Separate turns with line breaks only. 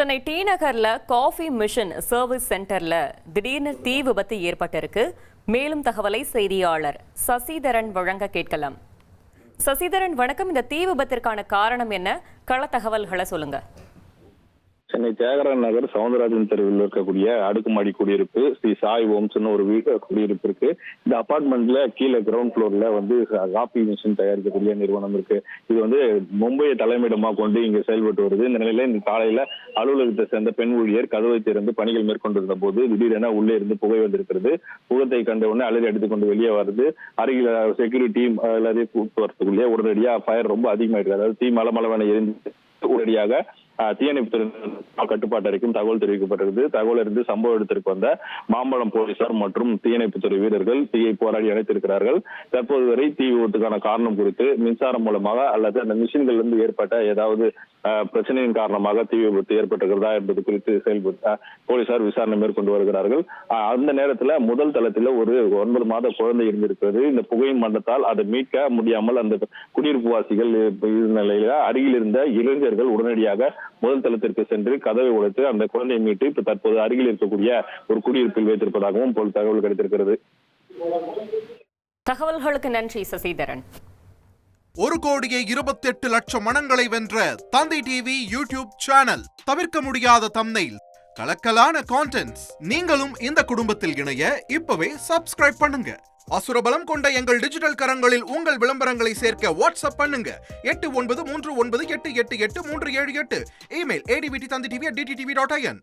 Chennai D நகர்ல coffee mission service சென்டர்ல திடீர்னு தீ விபத்து ஏற்பட்டிருக்கு. மேலும் தகவலை செய்தியாளர் சசிதரன் வழங்க கேட்கலாம். சசிதரன் வணக்கம். இந்த தீ விபத்திற்கான காரணம் என்ன? கள தகவல்களை சொல்லுங்க.
சென்னை தியாகராஜ நகர் சவுந்தரராஜன் தெருவில் இருக்கக்கூடிய அடுக்குமாடி குடியிருப்பு ஸ்ரீ சாய் ஓம்ஸ்னு ஒரு வீடு குடியிருப்பு இருக்கு. இந்த அபார்ட்மெண்ட்ல கீழே கிரவுண்ட் ஃப்ளோர்ல காபி மிஷின் தயாரிக்கக்கூடிய நிறுவனம் இருக்கு. இது மும்பையை தலைமையிடமாக கொண்டு இங்க செயல்பட்டு வருது. இந்த நிலையில இந்த காலையில அலுவலகத்தை சேர்ந்த பெண் ஊழியர் கதவை திறந்து பணிகள் மேற்கொண்டிருந்த போது திடீரென உள்ளே இருந்து புகை வந்திருக்கிறது. புகத்தை கண்ட உடனே அலறி அடித்துக்கொண்டு வெளியே வருது. அருகில் செக்யூரிட்டி எல்லாரையும் கூப்பிட்டு வரதுக்குள்ளே உடனடியா ஃபயர் ரொம்ப அதிகமாயிருக்கு. அதாவது தீ மலமளவென எரிந்து உடனடியாக தீயணைப்பு கட்டுப்பாட்டு அறைக்கும் தகவல் தெரிவிக்கப்பட்டிருந்தது. தகவல் இருந்து சம்பவ இடத்திற்கு வந்த மாம்பழம் போலீசார் மற்றும் தீயணைப்புத்துறை வீரர்கள் தீயை போராடி அணைத்திருக்கிறார்கள். தற்போது வரை தீ விபத்துக்கான காரணம் குறித்து மின்சாரம் மூலமாக அல்லது அந்த மிஷின்கள் இருந்து ஏற்பட்ட ஏதாவது பிரச்சனையின் காரணமாக தீ விபத்து ஏற்பட்டிருக்கிறதா என்பது குறித்து போலீசார் விசாரணை மேற்கொண்டு வருகிறார்கள். அந்த நேரத்தில் முதல் தளத்தில் ஒரு 9 மாத குழந்தை இருந்திருக்கிறது. இந்த புகையின் மண்டத்தால் அதை மீட்க முடியாமல் அந்த குடியிருப்பு வாசிகள் நிலையில அருகில் இருந்த இளைஞர்கள் உடனடியாக முதல் தளத்திற்கு சென்று கதவை உடைத்து அந்த குழந்தையை மீட்டு இப்ப தற்போது அருகில் இருக்கக்கூடிய ஒரு குடியிருப்பில் வைத்திருப்பதாகவும் தகவல் கிடைத்திருக்கிறது.
தகவல்களுக்கு நன்றி சசிதரன்.
1,28,00,000 மனங்களை வென்ற தந்தி டிவி யூடியூப் சேனல். தவிர்க்க முடியாத தம்ப்நெயில், கலக்கலான கான்டென்ட்ஸ். நீங்களும் இந்த குடும்பத்தில் இணைய இப்பவே சப்ஸ்கிரைப் பண்ணுங்க. அசுரபலம் கொண்ட எங்கள் டிஜிட்டல் கரங்களில் உங்கள் விளம்பரங்களை சேர்க்க வாட்ஸ்அப் பண்ணுங்க. 8939888838. Email advttv@dttv.in.